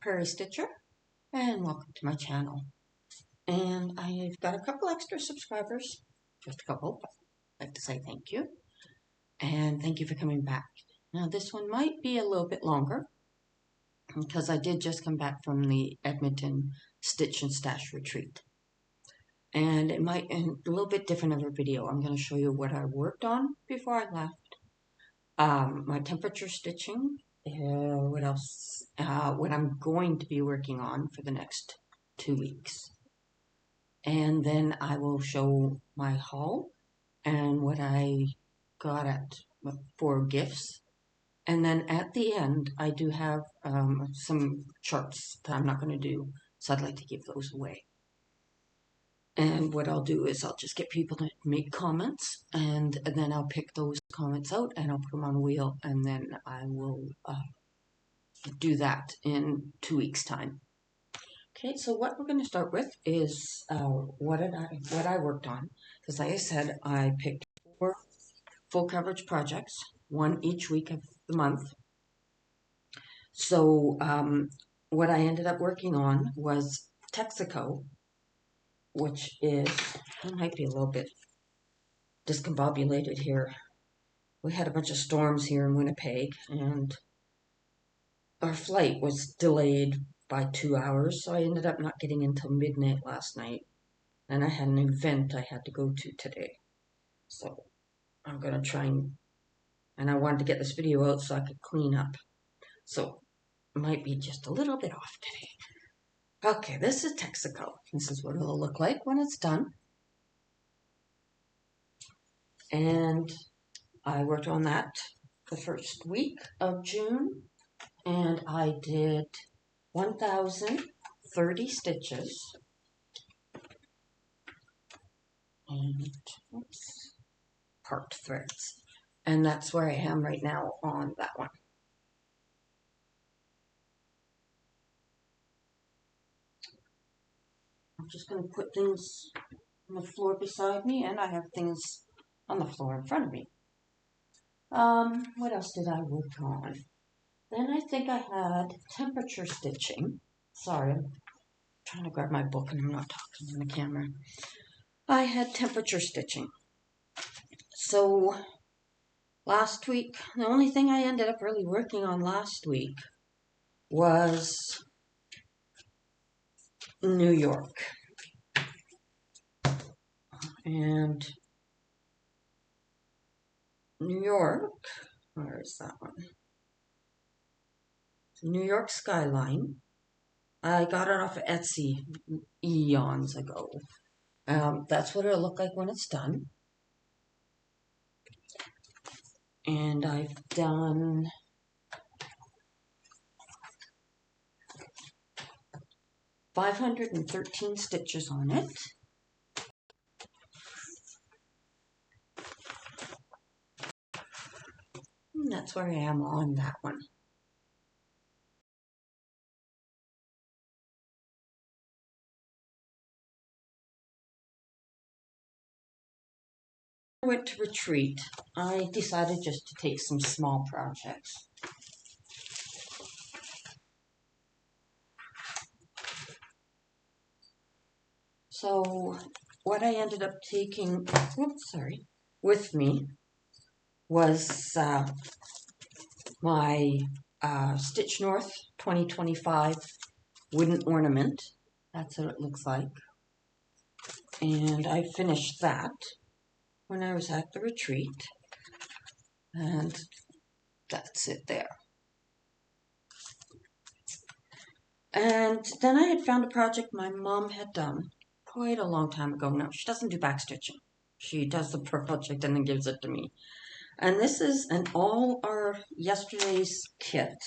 Prairie Stitcher, and welcome to my channel. And I've got a couple extra subscribers, just a couple. I'd like to say thank you, and thank you for coming back. Now this one might be a little bit longer, because I did just come back from the Edmonton Stitch and Stash retreat. And it might be a little bit different of a video. I'm going to show you what I worked on before I left. My temperature stitching. What else? What I'm going to be working on for the next 2 weeks. And then I will show my haul and what I got for gifts. And then at the end, I do have some charts that I'm not going to do, so I'd like to give those away. And what I'll do is I'll just get people to make comments, and then I'll pick those comments out and I'll put them on a wheel, and then I will do that in 2 weeks' time. Okay, so what we're going to start with is what I worked on, because like I said, I picked 4 full coverage projects, 1 each week of the month. So what I ended up working on was Texaco, which is, I might be a little bit discombobulated here. We had a bunch of storms here in Winnipeg, and our flight was delayed by 2 hours, so I ended up not getting until midnight last night. And I had an event I had to go to today. So I'm going to try and I wanted to get this video out so I could clean up. So it might be just a little bit off today. Okay, this is Texaco. This is what it'll look like when it's done. And I worked on that the first week of June. And I did 1,030 stitches. And, oops, part threads. And that's where I am right now on that one. I'm just going to put things on the floor beside me, and I have things on the floor in front of me. What else did I work on? Then I think I had temperature stitching. Sorry, I'm trying to grab my book and I'm not talking on the camera. I had temperature stitching. So last week, the only thing I ended up really working on last week was New York. And New York, where is that one? New York skyline. I got it off of Etsy eons ago. That's what it'll look like when it's done. And I've done 513 stitches on it. And that's where I am on that one. I went to retreat. I decided just to take some small projects. So what I ended up taking, with me was my Stitch North 2025 wooden ornament. That's what it looks like. And I finished that when I was at the retreat. And that's it there. And then I had found a project my mom had done quite a long time ago. Now, she doesn't do backstitching. She does the project and then gives it to me. And this is an all our yesterday's kit.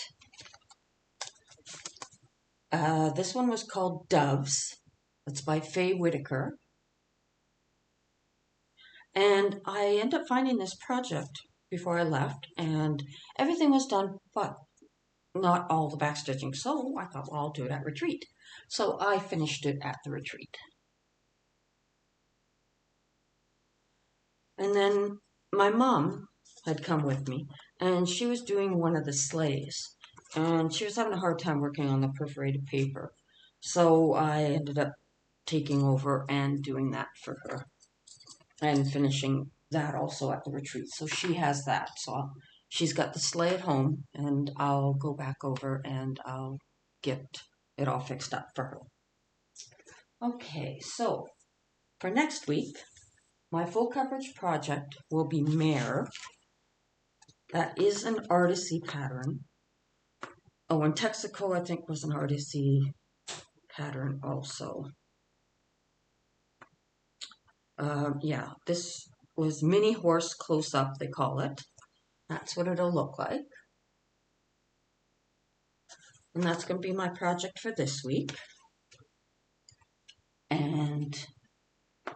This one was called Doves. It's by Faye Whitaker. And I ended up finding this project before I left, and everything was done, but not all the backstitching. So I thought, well, I'll do it at retreat. So I finished it at the retreat. And then my mom had come with me, and she was doing one of the sleighs. and she was having a hard time working on the perforated paper. So I ended up taking over and doing that for her and finishing that also at the retreat. So she has that. So she's got the sleigh at home, and I'll go back over and I'll get it all fixed up for her. Okay, so for next week, my full coverage project will be Mare. That is an artisy pattern. Oh, and Texaco, I think, was an artisy pattern also. Yeah, this was mini horse close up, they call it. That's what it'll look like. And that's going to be my project for this week. And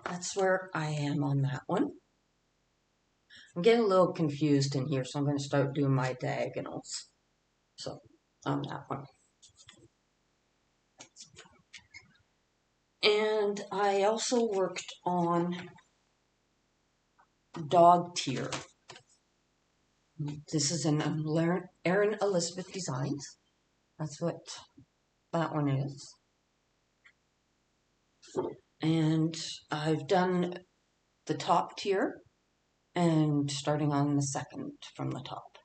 that's where I am on that one. I'm getting a little confused in here, so I'm going to start doing my diagonals. So, on that one. And I also worked on dog tier. This is an Erin Elizabeth Designs. That's what that one is. And I've done the top tier and starting on the second from the top.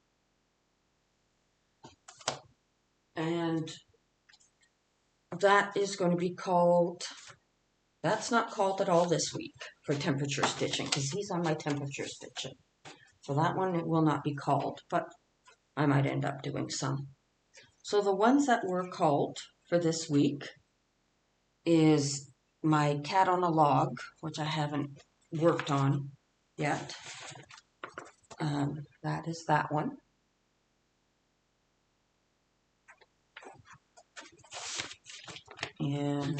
And that is going to be called, that's not called at all this week for temperature stitching because he's on my temperature stitching. So that one it will not be called, but I might end up doing some. So the ones that were called for this week is my cat on a log, which I haven't worked on yet. That is that one. And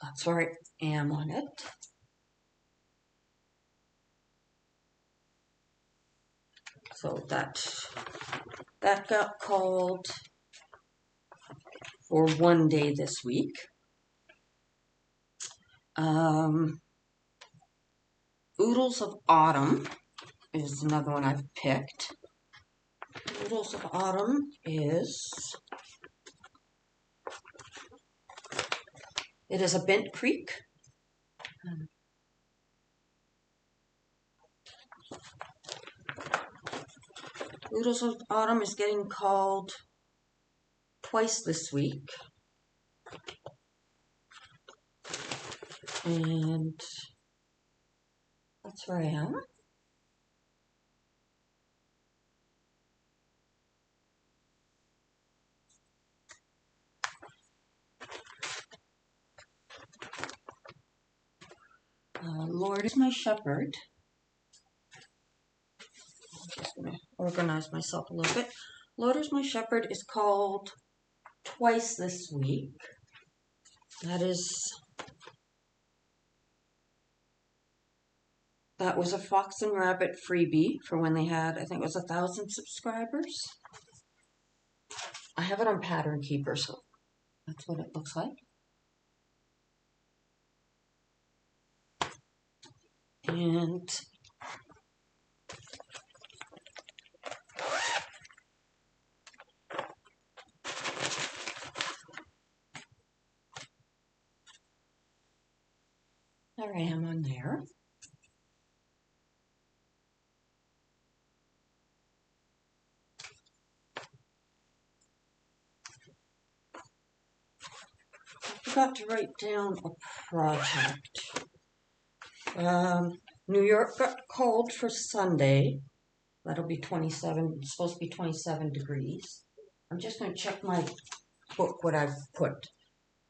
that's where I am on it. So that got called for one day this week. Oodles of Autumn is another one I've picked. Oodles of Autumn is, it is a bent creek. Oodles of Autumn is getting called twice this week. And that's where I am. Lord is my shepherd. I'm just going to organize myself a little bit. Lord is my shepherd is called twice this week. That was a Fox and Rabbit freebie for when they had, I think it was 1,000 subscribers. I have it on Pattern Keeper, so that's what it looks like. And there I am on there. I forgot to write down a project. New York got cold for Sunday. That'll be 27, it's supposed to be 27 degrees. I'm just going to check my book, what I've put.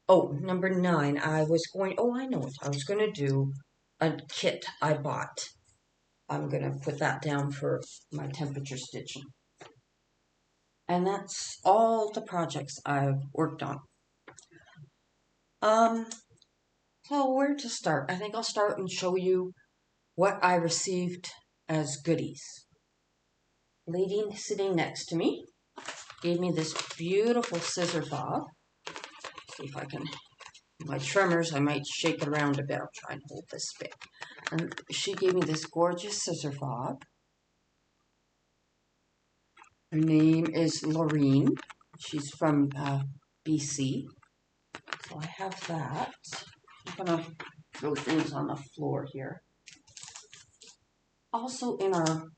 Oh, number 9, I was going to do a kit I bought. I'm going to put that down for my temperature stitching. And that's all the projects I've worked on. So where to start? I think I'll start and show you what I received as goodies. Lady sitting next to me gave me this beautiful scissor fob. See if I can, my tremors, I might shake it around a bit. I'll try and hold this bit. And she gave me this gorgeous scissor fob. Her name is Laureen. She's from BC. So I have that. I'm going to throw things on the floor here. Also in our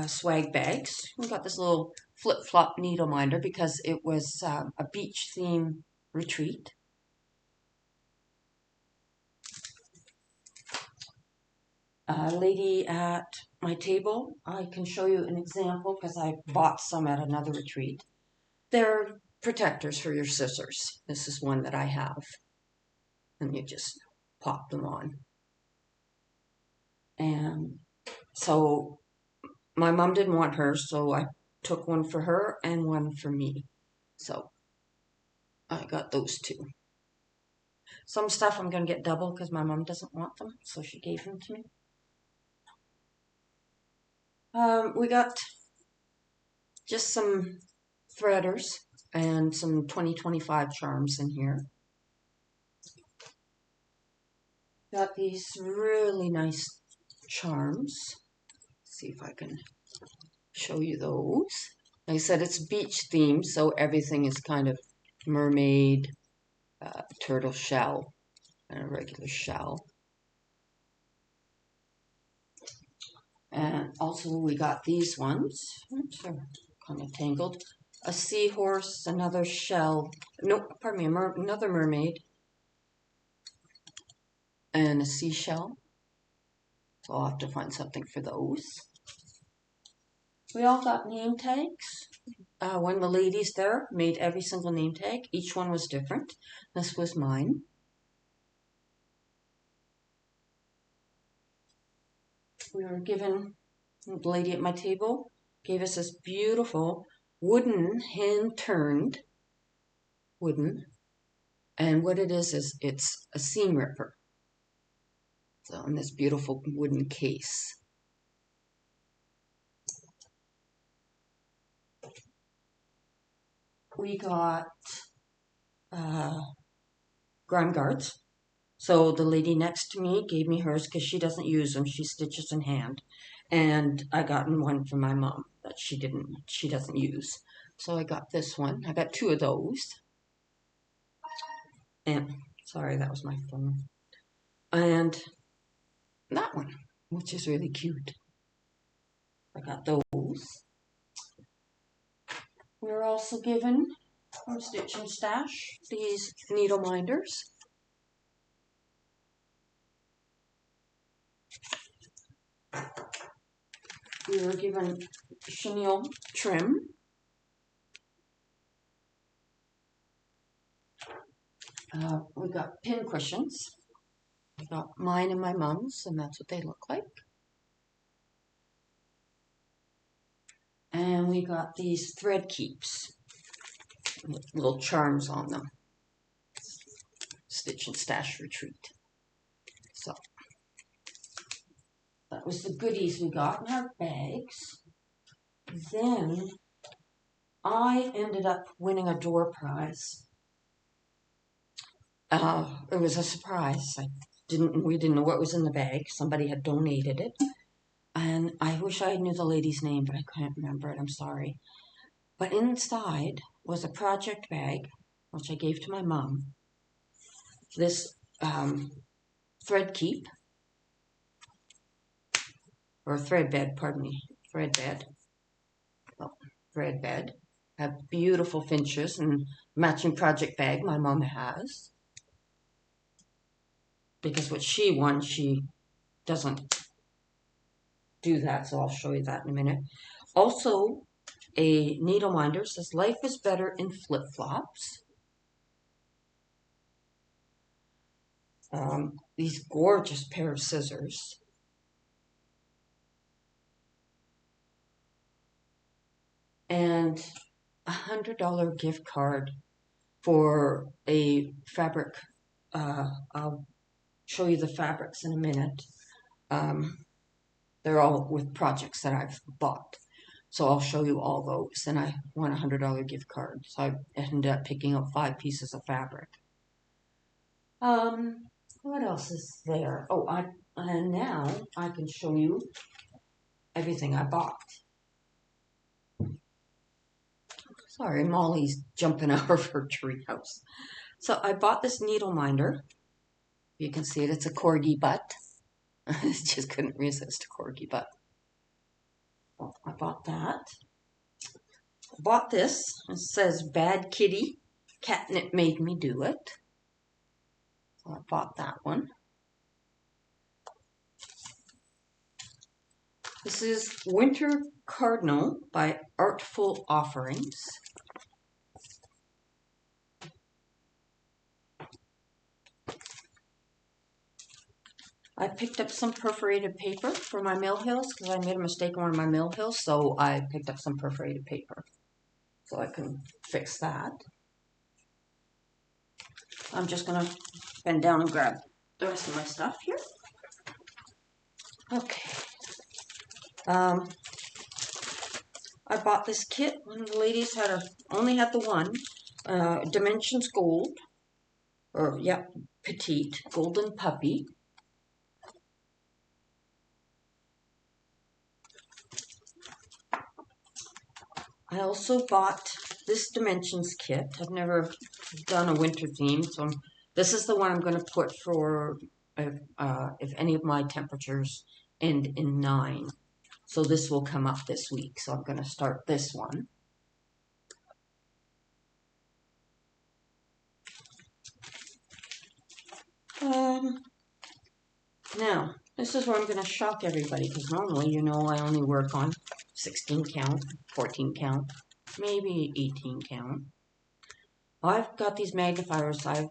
swag bags, we got this little flip-flop needle minder because it was a beach theme retreat. A lady at my table, I can show you an example because I bought some at another retreat. They're protectors for your scissors. This is one that I have. And you just pop them on. And so my mom didn't want hers, so I took one for her and one for me. So I got those two. Some stuff I'm going to get double because my mom doesn't want them, so she gave them to me. We got just some threaders and some 2025 charms in here. Got these really nice charms. Let's see if I can show you those. Like I said, it's beach themed, so everything is kind of mermaid, turtle shell, and a regular shell. And also we got these ones. Oops, they're kind of tangled. A seahorse, another shell. No, pardon me, another mermaid. And a seashell. So I'll have to find something for those. We all got name tags. One of the ladies there made every single name tag. Each one was different. This was mine. We were given, the lady at my table gave us this beautiful wooden, hand-turned wooden. And what it is it's a seam ripper. So in this beautiful wooden case. We got grime guards. So the lady next to me gave me hers because she doesn't use them. She stitches in hand. And I got one for my mom that she doesn't use. So I got this one. I got two of those. And sorry, that was my phone. And that one, which is really cute. I got those. We were also given from Stitch and Stash these needle minders. We were given chenille trim. We got pin cushions. I got mine and my mom's, and that's what they look like. And we got these thread keeps with little charms on them. Stitch and Stash retreat. So that was the goodies we got in our bags. Then I ended up winning a door prize. It was a surprise. We didn't know what was in the bag. Somebody had donated it. And I wish I knew the lady's name, but I can't remember it. I'm sorry. But inside was a project bag, which I gave to my mom. This thread keep, or thread bed, pardon me, thread bed. Oh, thread bed. Have beautiful finches and matching project bag my mom has. Because what she won, she doesn't do that, so I'll show you that in a minute. Also, a needle minder says life is better in flip-flops. These gorgeous pair of scissors. And $100 gift card for a fabric. I'll show you the fabrics in a minute. They're all with projects that I've bought. So I'll show you all those. And I won a $100 gift card. So I ended up picking up 5 pieces of fabric. What else is there? Oh, and now I can show you everything I bought. Sorry, Molly's jumping out of her treehouse. So I bought this needle minder. You can see it, it's a corgi butt. I just couldn't resist a corgi butt. So I bought that. I bought this. It says Bad Kitty. Catnip made me do it. So I bought that one. This is Winter Cardinal by Artful Offerings. I picked up some perforated paper for my mill hills because I made a mistake on one of my mill hills, so I picked up some perforated paper so I can fix that. I'm just going to bend down and grab the rest of my stuff here. Okay. I bought this kit. One of the ladies had only had the one. Dimensions Gold, or yeah, Petite Golden Puppy. I also bought this Dimensions kit. I've never done a winter theme, so this is the one I'm going to put for if any of my temperatures end in 9. So this will come up this week, so I'm going to start this one. Now, this is where I'm going to shock everybody, because normally, you know, I only work on 16 count, 14 count, maybe 18 count. I've got these magnifiers. I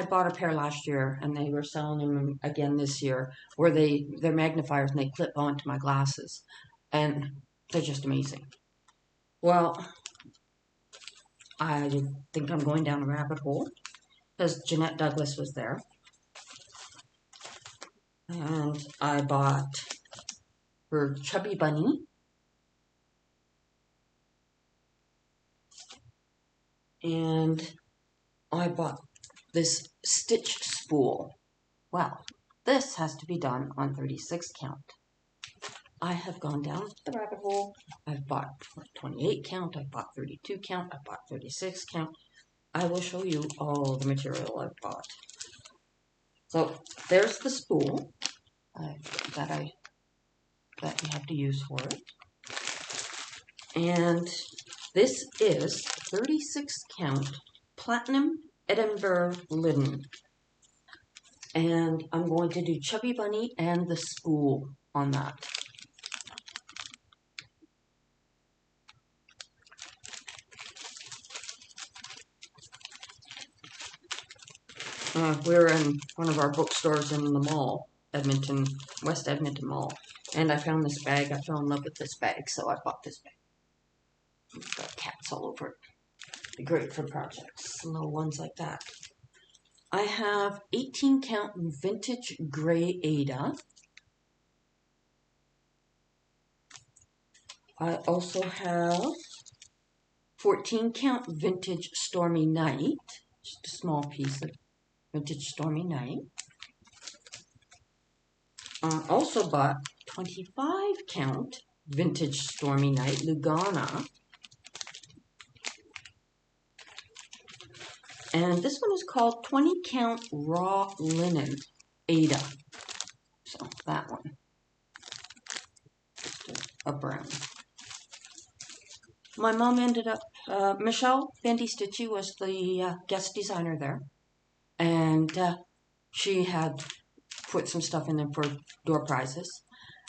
bought a pair last year, and they were selling them again this year, where they're magnifiers and they clip onto my glasses, and they're just amazing. Well, I think I'm going down a rabbit hole, because Jeanette Douglas was there. And I bought her Chubby Bunny. And I bought this stitch spool. Well, this has to be done on 36 count. I have gone down the rabbit hole. I've bought 28 count, I've bought 32 count, I've bought 36 count. I will show you all the material I've bought. So there's the spool that you have to use for it. And this is 36 count Platinum Edinburgh linen. And I'm going to do Chubby Bunny and the spool on that. We're in one of our bookstores in the mall, Edmonton, West Edmonton Mall. And I found this bag. I fell in love with this bag, so I bought this bag. It's got cats all over it. Be great for projects, little ones like that. I have 18 count vintage gray Ada. I also have 14 count vintage Stormy Night, just a small piece of vintage Stormy Night. I also bought 25 count vintage Stormy Night Lugana. And this one is called 20 count raw linen Ada. So that one. A brown. My mom ended up, Michelle Bendy Stitchy was the guest designer there. And she had put some stuff in there for door prizes.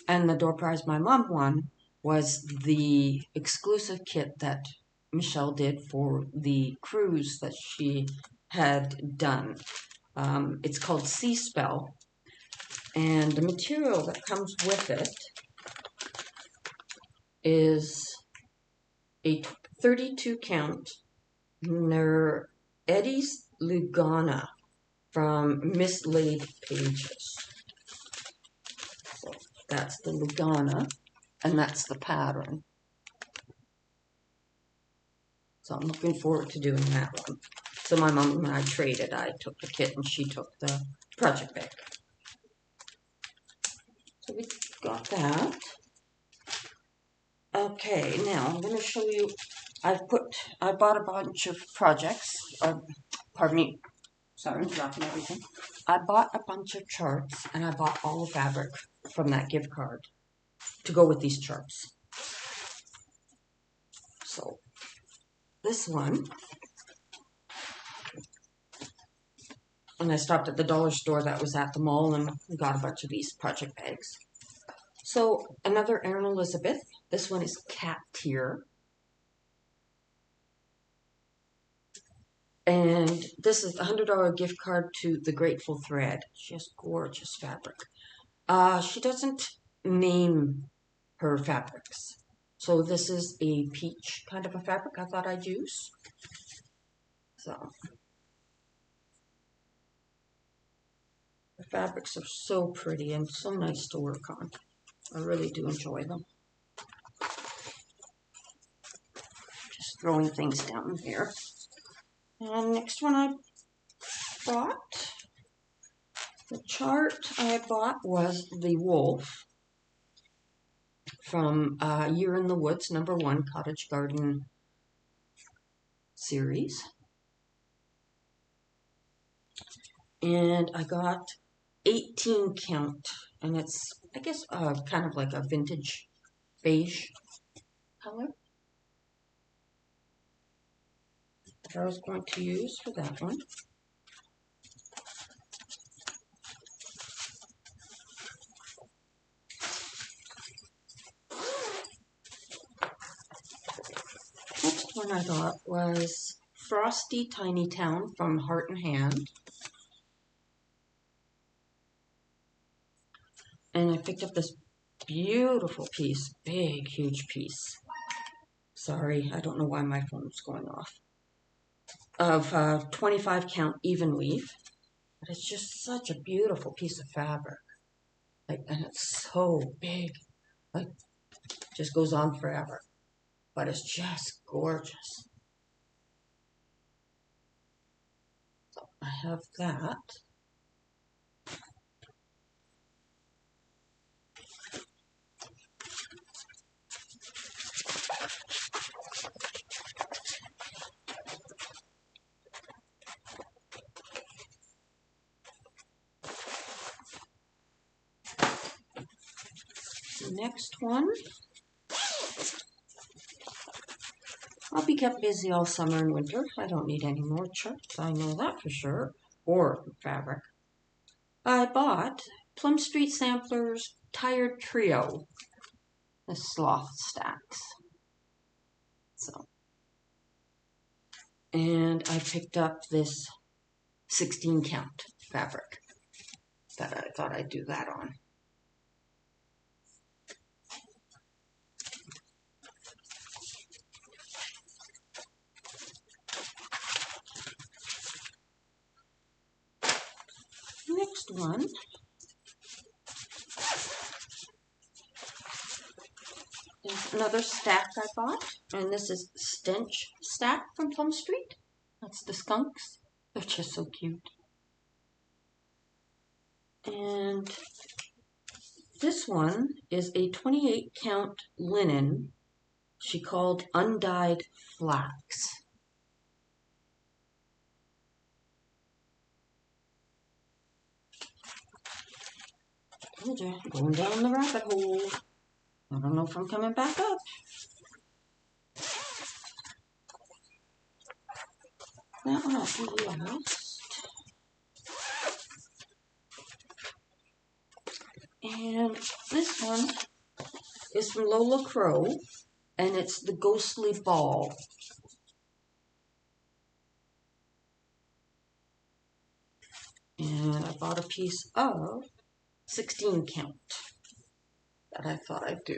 And the door prize my mom won was the exclusive kit that Michelle did for the cruise that she had done. It's called Sea Spell. And the material that comes with it is a 32 count Eddie's Lugana from Mislaid Pages. So that's the Lugana, and that's the pattern. So I'm looking forward to doing that one. So my mom and I traded. I took the kit and she took the project bag. So we got that. Okay, now I'm going to show you I bought a bunch of projects, pardon me, sorry, I'm dropping everything. I bought a bunch of charts, and I bought all the fabric from that gift card to go with these charts. So, this one, and I stopped at the dollar store that was at the mall and got a bunch of these project bags. So, another Erin Elizabeth. This one is cat tier. And this is a $100 gift card to the Grateful Thread. She has gorgeous fabric. She doesn't name her fabrics. So this is a peach kind of a fabric I thought I'd use. So the fabrics are so pretty and so nice to work on. I really do enjoy them. Just throwing things down here. And next one I bought, the chart I bought was the wolf from Year in the Woods, #1 Cottage Garden series. And I got 18 count, and it's, I guess, kind of like a vintage beige color that I was going to use for that one. Next one I got was Frosty Tiny Town from Heart and Hand. And I picked up this beautiful piece, big, huge piece. Sorry, I don't know why my phone's going off. Of 25 count even weave. But it's just such a beautiful piece of fabric. Like, and it's so big. Like, just goes on forever. But it's just gorgeous. So I have that. The next one, I'll be kept busy all summer and winter. I don't need any more charts, I know that for sure, or fabric. I bought Plum Street Samplers Tired Trio, the sloth stacks. So, and I picked up this 16 count fabric that I thought I'd do that on. Next one is another stack I bought, and this is Stench Stack from Plum Street. That's the skunks. They're just so cute. And this one is a 28 count linen she called Undyed Flax. Told you, going down the rabbit hole. I don't know if I'm coming back up. That one I'll do last. And this one is from Lola Crow, and it's the Ghostly Ball. And I bought a piece of 16 count that I thought I'd do.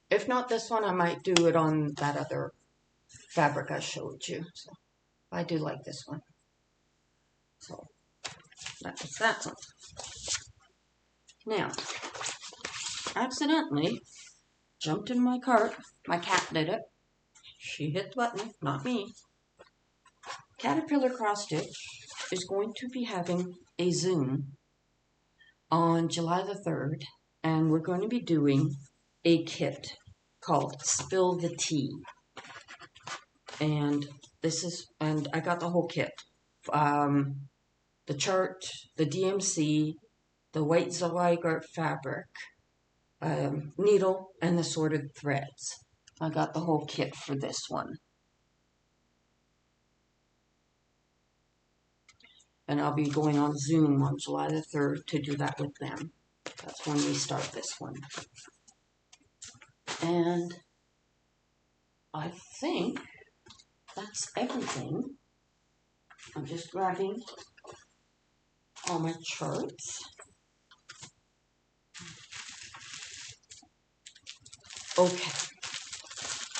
If not this one, I might do it on that other fabric I showed you. So I do like this one. So that was that one. Now, accidentally jumped in my cart. My cat did it. She hit the button, not me. Caterpillar Cross Stitch is going to be having a Zoom on July the 3rd, and we're going to be doing a kit called Spill the Tea. And and I got the whole kit. The chart, the DMC, the white Zweigart fabric, needle, and the sorted threads. I got the whole kit for this one. And I'll be going on Zoom on July the 3rd to do that with them. That's when we start this one. And I think that's everything. I'm just grabbing all my charts. Okay.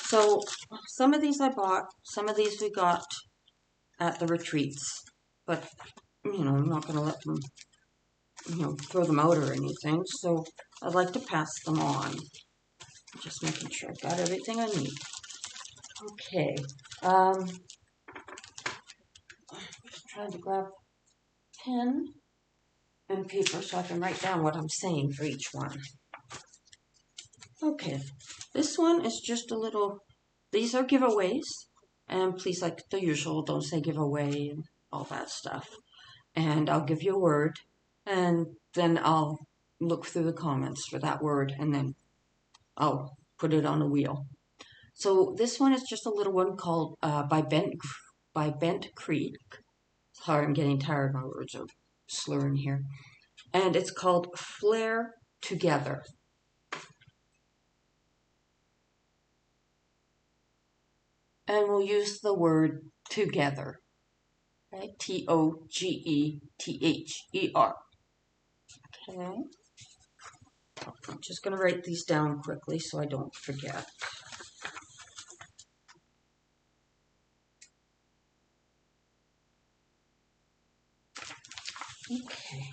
So some of these I bought, some of these we got at the retreats. But, you know, I'm not going to let them, you know, throw them out or anything. So I'd like to pass them on. Just making sure I've got everything I need. Okay. Just trying to grab pen and paper so I can write down what I'm saying for each one. Okay. This one is just a little, these are giveaways. And please, like the usual, don't say giveaway and all that stuff. And I'll give you a word, and then I'll look through the comments for that word, and then I'll put it on a wheel. So this one is just a little one called by Bent Creek. Sorry, I'm getting tired. My words are slurring here. And it's called Flare Together. And we'll use the word together. Right? Together. Okay. I'm just going to write these down quickly so I don't forget. Okay.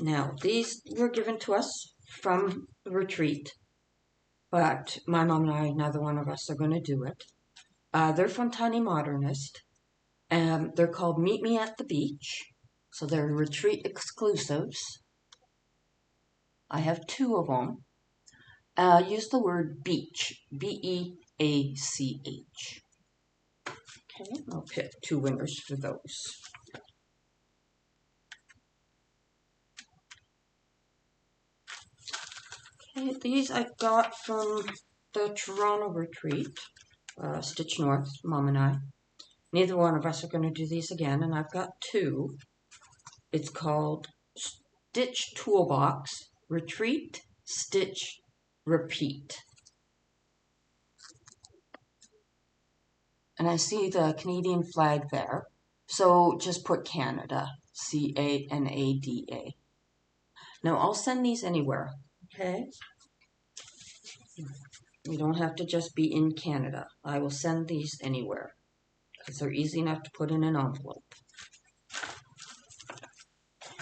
Now, these were given to us from the retreat, but my mom and I, neither one of us are going to do it. They're from Tiny Modernist. They're called Meet Me at the Beach. So they're retreat exclusives. I have 2 of them. Use the word beach. B-E-A-C-H. Okay, I'll pick 2 winners for those. Okay, these I got from the Toronto retreat. Stitch North, Mom and I. Neither one of us are going to do these again, and I've got 2. It's called Stitch Toolbox, Retreat, Stitch, Repeat. And I see the Canadian flag there, so just put Canada, C-A-N-A-D-A. Now, I'll send these anywhere, okay? You don't have to just be in Canada. I will send these anywhere, because they're easy enough to put in an envelope.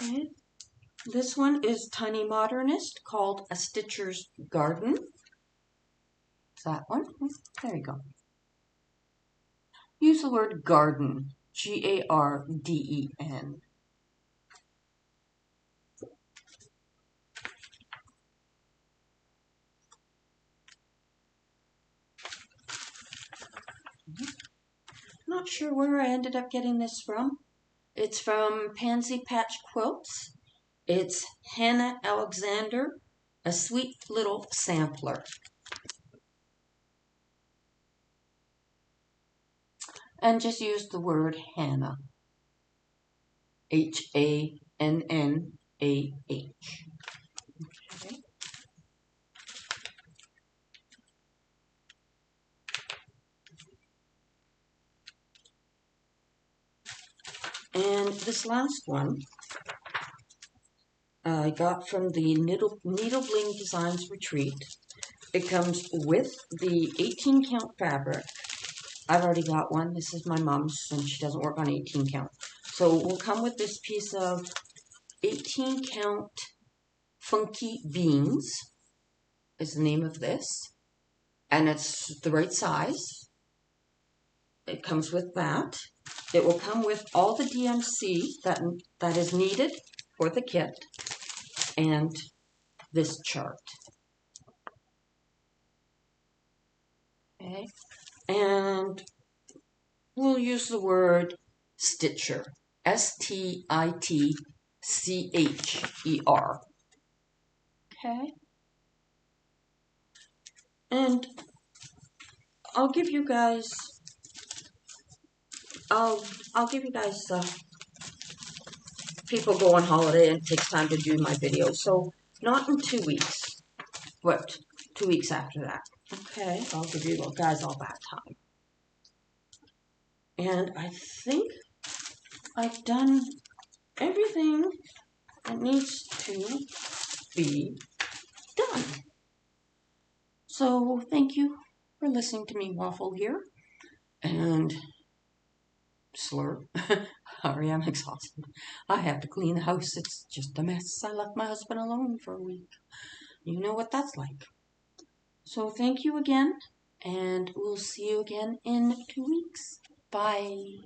Okay. This one is Tiny Modernist, called A Stitcher's Garden. That one. There you go. Use the word garden. G-A-R-D-E-N. Not sure where I ended up getting this from. It's from Pansy Patch Quilts. It's Hannah Alexander, a sweet little sampler. And just use the word Hannah. H-A-N-N-A-H. Okay. And this last one I got from the Needle Bling Designs Retreat. It comes with the 18 count fabric. I've already got one. This is my mom's, and she doesn't work on 18 count. So we'll come with this piece of 18 count Funky Beans is the name of this. And it's the right size. It comes with that. It will come with all the DMC that is needed for the kit and this chart. Okay. And we'll use the word stitcher. S-T-I-T-C-H-E-R. Okay? And I'll give you guys, I'll give you guys, people go on holiday and it takes time to do my videos. So not in 2 weeks, but 2 weeks after that. Okay, I'll give you guys all that time. And I think I've done everything that needs to be done. So thank you for listening to me waffle here and slur. Sorry, I'm exhausted. I have to clean the house. It's just a mess. I left my husband alone for a week. You know what that's like. So thank you again, and we'll see you again in 2 weeks. Bye.